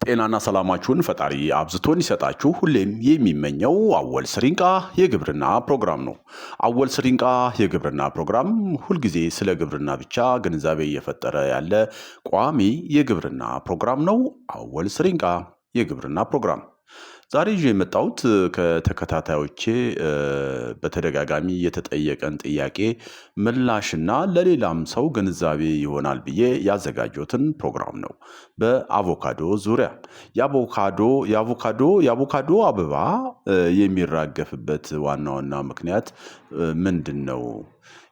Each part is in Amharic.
ጤናና ሰላማችሁን ፈጣሪ አብዝቶን ይሰጣችሁ ሁሌም የሚመኘው አወል ስሪንቃ የግብርና ፕሮግራም ነው። አወል ስሪንቃ የግብርና ፕሮግራም ሁልጊዜ ስለ ግብርና ብቻ ግንዛቤ እየፈጠረ ያለ ቋሚ የግብርና ፕሮግራም ነው። አወል ስሪንቃ የግብርና ፕሮግራም ዛሬ ይዤ የመጣሁት ከተከታታዮቼ በተደጋጋሚ የተጠየቀን ጥያቄ ምላሽና ለሌላም ሰው ግንዛቤ ይሆናል ብዬ ያዘጋጀሁትን ፕሮግራም ነው። በአቮካዶ ዙሪያ የአቮካዶ አበባ የሚራገፍበት ዋና ዋና ምክንያት ምንድነው?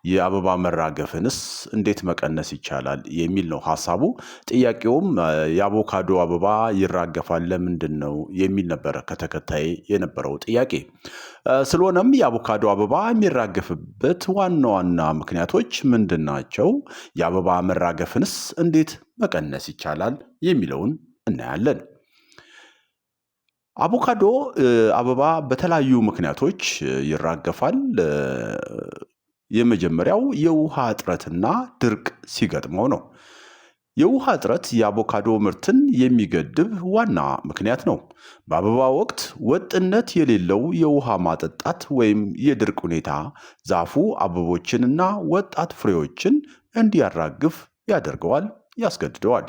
የአበባ መራገፍንስ እንዴት መቀነስ ይቻላል የሚል ነው ሐሳቡ። ጥያቄውም የአቮካዶ አበባ ይራገፋል ለምንድነው የሚል ነበር ከተከታይ የነበረው ጥያቄ። ስለሆነም የአቮካዶ አበባ የሚራገፍበት ዋና ዋና ምክንያቶች ምንድናቸው? የአበባ መራገፍንስ እንዴት መቀነስ ይቻላል የሚለውን እናያለን። አቮካዶ አበባ በተለያዩ ምክንያቶች ይራገፋል። የመጀመሪያው የውሃ እጥረትና ድርቅ ሲገጥመው ነው። የውሃ እጥረት የአቮካዶ ምርትን የሚገድብ ዋና ምክንያት ነው። በአበባ ወቅት ወጥነት የሌለው የውሃ ማጠጣት ወይም የድርቅ ሁኔታ ዛፉ አበቦችንና ወጣት ፍሬዎችን እንዲያራግፍ ያደርገዋል፣ ያስገድደዋል።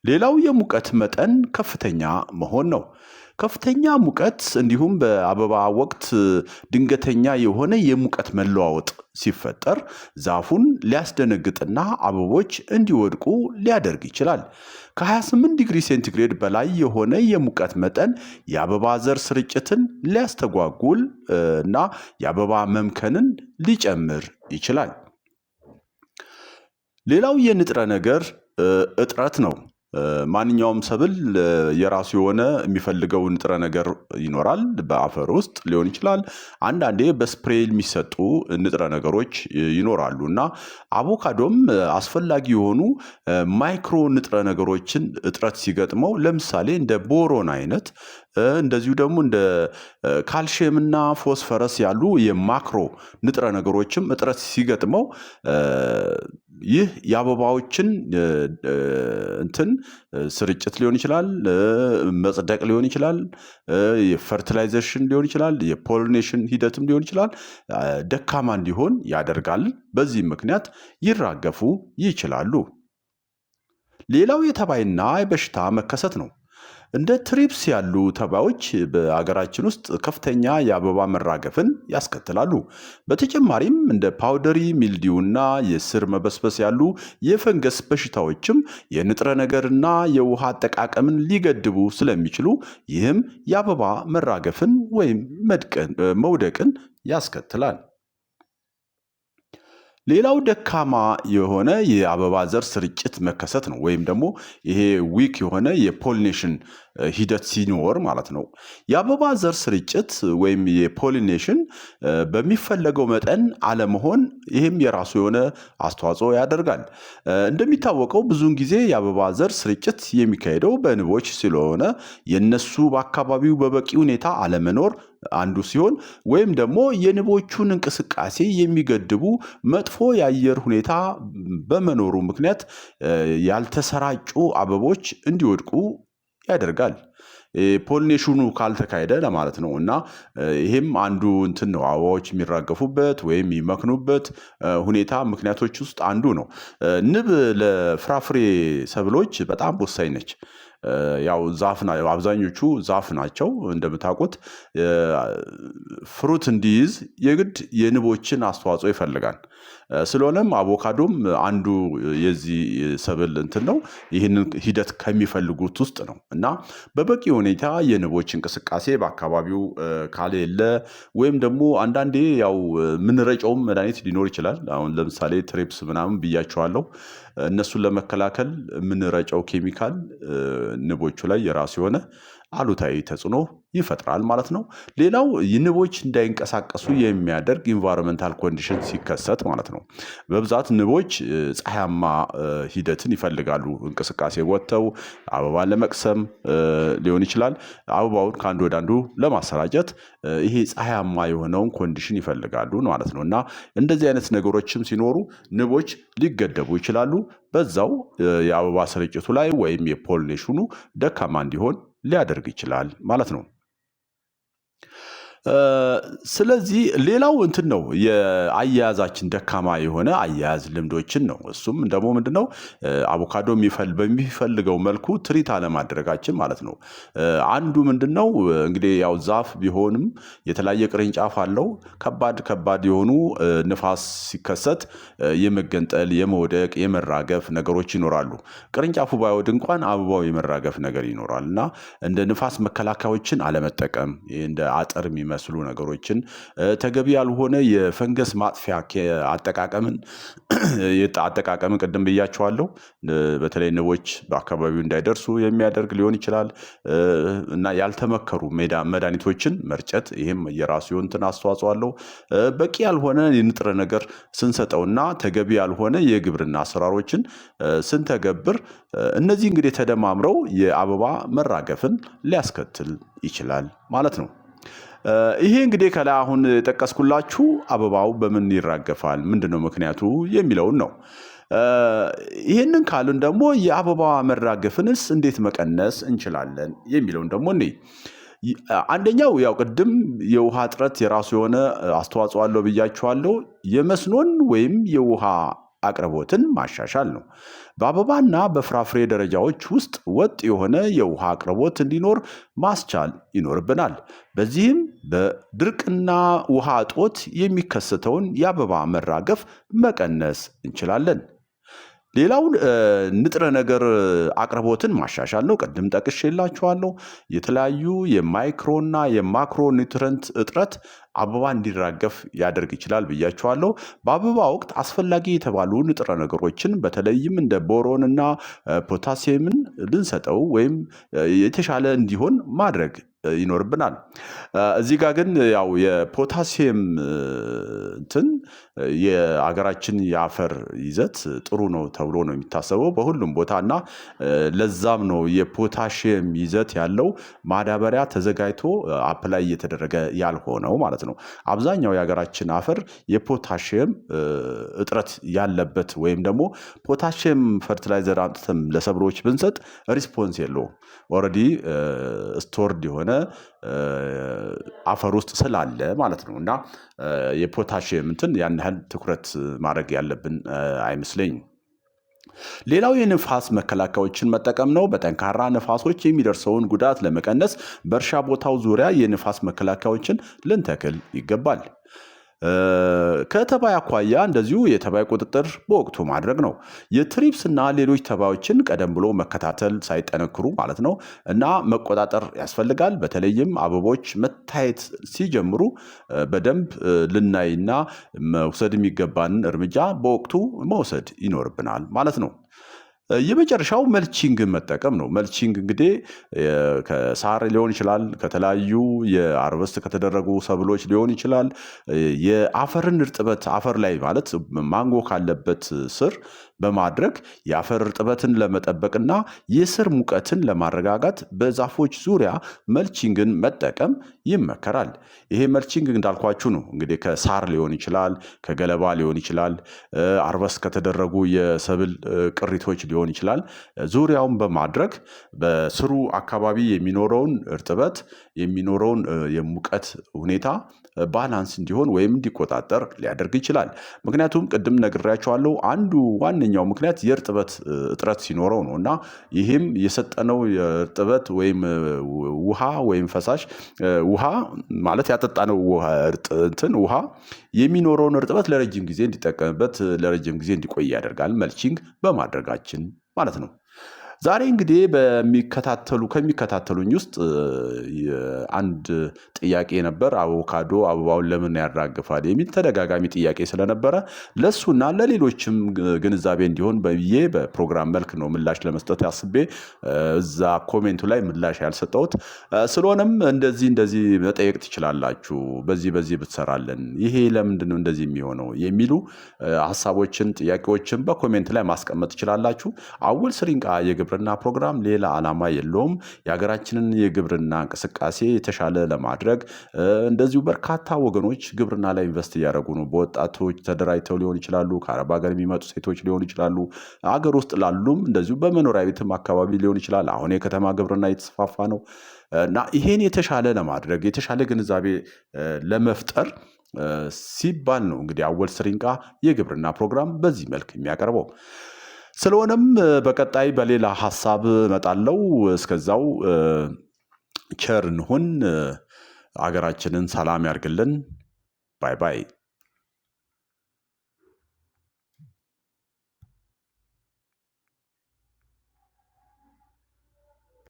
ሌላው የሙቀት መጠን ከፍተኛ መሆን ነው። ከፍተኛ ሙቀት እንዲሁም በአበባ ወቅት ድንገተኛ የሆነ የሙቀት መለዋወጥ ሲፈጠር ዛፉን ሊያስደነግጥና አበቦች እንዲወድቁ ሊያደርግ ይችላል። ከ28 ዲግሪ ሴንቲግሬድ በላይ የሆነ የሙቀት መጠን የአበባ ዘር ስርጭትን ሊያስተጓጉል እና የአበባ መምከንን ሊጨምር ይችላል። ሌላው የንጥረ ነገር እጥረት ነው። ማንኛውም ሰብል የራሱ የሆነ የሚፈልገው ንጥረ ነገር ይኖራል። በአፈር ውስጥ ሊሆን ይችላል። አንዳንዴ በስፕሬይ የሚሰጡ ንጥረ ነገሮች ይኖራሉ እና አቮካዶም አስፈላጊ የሆኑ ማይክሮ ንጥረ ነገሮችን እጥረት ሲገጥመው ለምሳሌ እንደ ቦሮን አይነት እንደዚሁ ደግሞ እንደ ካልሽየም እና ፎስፈረስ ያሉ የማክሮ ንጥረ ነገሮችም እጥረት ሲገጥመው ይህ የአበባዎችን ስርጭት ሊሆን ይችላል፣ መጽደቅ ሊሆን ይችላል፣ የፈርቲላይዜሽን ሊሆን ይችላል፣ የፖሊኔሽን ሂደትም ሊሆን ይችላል ደካማ እንዲሆን ያደርጋል። በዚህ ምክንያት ይራገፉ ይችላሉ። ሌላው የተባይና የበሽታ መከሰት ነው። እንደ ትሪፕስ ያሉ ተባዮች በአገራችን ውስጥ ከፍተኛ የአበባ መራገፍን ያስከትላሉ። በተጨማሪም እንደ ፓውደሪ ሚልዲውና የስር መበስበስ ያሉ የፈንገስ በሽታዎችም የንጥረ ነገርና የውሃ አጠቃቀምን ሊገድቡ ስለሚችሉ ይህም የአበባ መራገፍን ወይም መውደቅን ያስከትላል። ሌላው ደካማ የሆነ የአበባ ዘር ስርጭት መከሰት ነው። ወይም ደግሞ ይሄ ዊክ የሆነ የፖሊኔሽን ሂደት ሲኖር ማለት ነው። የአበባ ዘር ስርጭት ወይም የፖሊኔሽን በሚፈለገው መጠን አለመሆን ይህም የራሱ የሆነ አስተዋጽኦ ያደርጋል። እንደሚታወቀው ብዙውን ጊዜ የአበባ ዘር ስርጭት የሚካሄደው በንቦች ስለሆነ የነሱ በአካባቢው በበቂ ሁኔታ አለመኖር አንዱ ሲሆን ወይም ደግሞ የንቦቹን እንቅስቃሴ የሚገድቡ መጥፎ የአየር ሁኔታ በመኖሩ ምክንያት ያልተሰራጩ አበቦች እንዲወድቁ ያደርጋል። ፖሊኔሽኑ ካልተካሄደ ለማለት ነው እና ይሄም አንዱ ነው አበባዎች የሚራገፉበት ወይም የሚመክኑበት ሁኔታ ምክንያቶች ውስጥ አንዱ ነው። ንብ ለፍራፍሬ ሰብሎች በጣም ወሳኝ ነች። ያው አብዛኞቹ ዛፍ ናቸው እንደምታውቁት ፍሩት እንዲይዝ የግድ የንቦችን አስተዋጽኦ ይፈልጋል። ስለሆነም አቮካዶም አንዱ የዚህ ሰብል ነው። ይህንን ሂደት ከሚፈልጉት ውስጥ ነው እና በበቂ ሁኔታ የንቦች እንቅስቃሴ በአካባቢው ካሌለ ወይም ደግሞ አንዳንዴ ያው ምንረጨውም መድኃኒት ሊኖር ይችላል። አሁን ለምሳሌ ትሪፕስ ምናምን ብያቸዋለሁ። እነሱን ለመከላከል ምንረጨው ኬሚካል ንቦቹ ላይ የራሱ የሆነ አሉታዊ ተጽዕኖ ይፈጥራል ማለት ነው። ሌላው ንቦች እንዳይንቀሳቀሱ የሚያደርግ ኢንቫይሮንመንታል ኮንዲሽን ሲከሰት ማለት ነው። በብዛት ንቦች ፀሐያማ ሂደትን ይፈልጋሉ። እንቅስቃሴ ወጥተው አበባ ለመቅሰም ሊሆን ይችላል። አበባውን ከአንዱ ወደ አንዱ ለማሰራጨት ይሄ ፀሐያማ የሆነውን ኮንዲሽን ይፈልጋሉ ማለት ነው። እና እንደዚህ አይነት ነገሮችም ሲኖሩ ንቦች ሊገደቡ ይችላሉ። በዛው የአበባ ስርጭቱ ላይ ወይም የፖሊኔሽኑ ደካማ እንዲሆን ሊያደርግ ይችላል ማለት ነው። ስለዚህ ሌላው እንትን ነው የአያያዛችን ደካማ የሆነ አያያዝ ልምዶችን ነው። እሱም ደግሞ ምንድነው? አቮካዶ በሚፈልገው መልኩ ትሪት አለማድረጋችን ማለት ነው። አንዱ ምንድነው? እንግዲህ ያው ዛፍ ቢሆንም የተለያየ ቅርንጫፍ አለው። ከባድ የሆኑ ንፋስ ሲከሰት የመገንጠል የመውደቅ የመራገፍ ነገሮች ይኖራሉ። ቅርንጫፉ ባይወድ እንኳን አበባው የመራገፍ ነገር ይኖራል እና እንደ ንፋስ መከላከያዎችን አለመጠቀም እንደ አጥር የሚመስሉ ነገሮችን ተገቢ ያልሆነ የፈንገስ ማጥፊያ አጠቃቀምን ቅድም ብያቸዋለሁ። በተለይ ንቦች በአካባቢው እንዳይደርሱ የሚያደርግ ሊሆን ይችላል። እና ያልተመከሩ መድኃኒቶችን መርጨት ይህም የራሱ የሆኑትን አስተዋጽኦ አለው። በቂ ያልሆነ የንጥረ ነገር ስንሰጠውና ተገቢ ያልሆነ የግብርና አሰራሮችን ስንተገብር እነዚህ እንግዲህ ተደማምረው የአበባ መራገፍን ሊያስከትል ይችላል ማለት ነው። ይሄ እንግዲህ ከላይ አሁን የጠቀስኩላችሁ አበባው በምን ይራገፋል ምንድነው ምክንያቱ የሚለውን ነው። ይህንን ካልን ደግሞ የአበባ መራገፍንስ እንዴት መቀነስ እንችላለን የሚለውን ደግሞ እኔ አንደኛው ያው ቅድም የውሃ እጥረት የራሱ የሆነ አስተዋጽኦ አለው ብያችኋለሁ። የመስኖን ወይም የውሃ አቅርቦትን ማሻሻል ነው። በአበባና በፍራፍሬ ደረጃዎች ውስጥ ወጥ የሆነ የውሃ አቅርቦት እንዲኖር ማስቻል ይኖርብናል። በዚህም በድርቅና ውሃ እጦት የሚከሰተውን የአበባ መራገፍ መቀነስ እንችላለን። ሌላው ንጥረ ነገር አቅርቦትን ማሻሻል ነው። ቅድም ጠቅሼላችኋለሁ። የተለያዩ የማይክሮና የማክሮ ኒውትረንት እጥረት አበባ እንዲራገፍ ያደርግ ይችላል ብያችኋለሁ። በአበባ ወቅት አስፈላጊ የተባሉ ንጥረ ነገሮችን በተለይም እንደ ቦሮን እና ፖታሲየምን ልንሰጠው ወይም የተሻለ እንዲሆን ማድረግ ይኖርብናል። እዚህ ጋር ግን ያው የፖታሲየም እንትን የአገራችን የአፈር ይዘት ጥሩ ነው ተብሎ ነው የሚታሰበው በሁሉም ቦታ እና ለዛም ነው የፖታሲየም ይዘት ያለው ማዳበሪያ ተዘጋጅቶ አፕላይ እየተደረገ ያልሆነው ማለት ነው። አብዛኛው የሀገራችን አፈር የፖታሲየም እጥረት ያለበት ወይም ደግሞ ፖታሲየም ፈርቲላይዘር አምጥተን ለሰብሎች ብንሰጥ ሪስፖንስ የለውም። ኦልሬዲ ስቶርድ የሆነ አፈር ውስጥ ስላለ ማለት ነው። እና የፖታሲየም እንትን ያን ያህል ትኩረት ማድረግ ያለብን አይመስለኝም። ሌላው የንፋስ መከላከያዎችን መጠቀም ነው። በጠንካራ ንፋሶች የሚደርሰውን ጉዳት ለመቀነስ በእርሻ ቦታው ዙሪያ የንፋስ መከላከያዎችን ልንተክል ይገባል። ከተባይ አኳያ እንደዚሁ የተባይ ቁጥጥር በወቅቱ ማድረግ ነው። የትሪፕስ እና ሌሎች ተባዮችን ቀደም ብሎ መከታተል ሳይጠነክሩ ማለት ነው እና መቆጣጠር ያስፈልጋል። በተለይም አበቦች መታየት ሲጀምሩ በደንብ ልናይና መውሰድ የሚገባንን እርምጃ በወቅቱ መውሰድ ይኖርብናል ማለት ነው። የመጨረሻው መልቺንግ መጠቀም ነው። መልቺንግ እንግዲህ ከሳር ሊሆን ይችላል ከተለያዩ የአርቨስት ከተደረጉ ሰብሎች ሊሆን ይችላል። የአፈርን እርጥበት አፈር ላይ ማለት ማንጎ ካለበት ስር በማድረግ የአፈር እርጥበትን ለመጠበቅና የስር ሙቀትን ለማረጋጋት በዛፎች ዙሪያ መልቺንግን መጠቀም ይመከራል። ይሄ መልቺንግ እንዳልኳችሁ ነው እንግዲህ ከሳር ሊሆን ይችላል ከገለባ ሊሆን ይችላል አርቨስት ከተደረጉ የሰብል ቅሪቶች ሊሆን ይችላል። ዙሪያውን በማድረግ በስሩ አካባቢ የሚኖረውን እርጥበት የሚኖረውን የሙቀት ሁኔታ ባላንስ እንዲሆን ወይም እንዲቆጣጠር ሊያደርግ ይችላል። ምክንያቱም ቅድም ነግሬያችኋለሁ አንዱ ዋነኛው ምክንያት የእርጥበት እጥረት ሲኖረው ነው። እና ይህም የሰጠነው የእርጥበት ወይም ውሃ ወይም ፈሳሽ ውሃ ማለት ያጠጣነው ውሃ የሚኖረውን እርጥበት ለረጅም ጊዜ እንዲጠቀምበት ለረጅም ጊዜ እንዲቆይ ያደርጋል መልቺንግ በማድረጋችን ማለት ነው። ዛሬ እንግዲህ ከሚከታተሉኝ ውስጥ አንድ ጥያቄ ነበር። አቮካዶ አበባውን ለምን ያራግፋል የሚል ተደጋጋሚ ጥያቄ ስለነበረ ለሱና ለሌሎችም ግንዛቤ እንዲሆን ብዬ በፕሮግራም መልክ ነው ምላሽ ለመስጠት አስቤ እዛ ኮሜንቱ ላይ ምላሽ ያልሰጠሁት። ስለሆነም እንደዚህ መጠየቅ ትችላላችሁ፣ በዚህ ብትሰራለን፣ ይሄ ለምንድነው እንደዚህ የሚሆነው የሚሉ ሀሳቦችን፣ ጥያቄዎችን በኮሜንት ላይ ማስቀመጥ ትችላላችሁ። አወል ስሪንቃ የግብርና ፕሮግራም ሌላ ዓላማ የለውም። የሀገራችንን የግብርና እንቅስቃሴ የተሻለ ለማድረግ እንደዚሁ በርካታ ወገኖች ግብርና ላይ ኢንቨስት እያደረጉ ነው። በወጣቶች ተደራጅተው ሊሆን ይችላሉ፣ ከአረብ ሀገር የሚመጡ ሴቶች ሊሆኑ ይችላሉ፣ አገር ውስጥ ላሉም እንደዚሁ በመኖሪያ ቤትም አካባቢ ሊሆን ይችላል። አሁን የከተማ ግብርና እየተስፋፋ ነው እና ይሄን የተሻለ ለማድረግ የተሻለ ግንዛቤ ለመፍጠር ሲባል ነው እንግዲህ አወል ስሪንቃ የግብርና ፕሮግራም በዚህ መልክ የሚያቀርበው። ስለሆነም በቀጣይ በሌላ ሀሳብ እመጣለሁ። እስከዛው ቸር እንሁን፣ አገራችንን ሰላም ያርግልን። ባይ ባይ።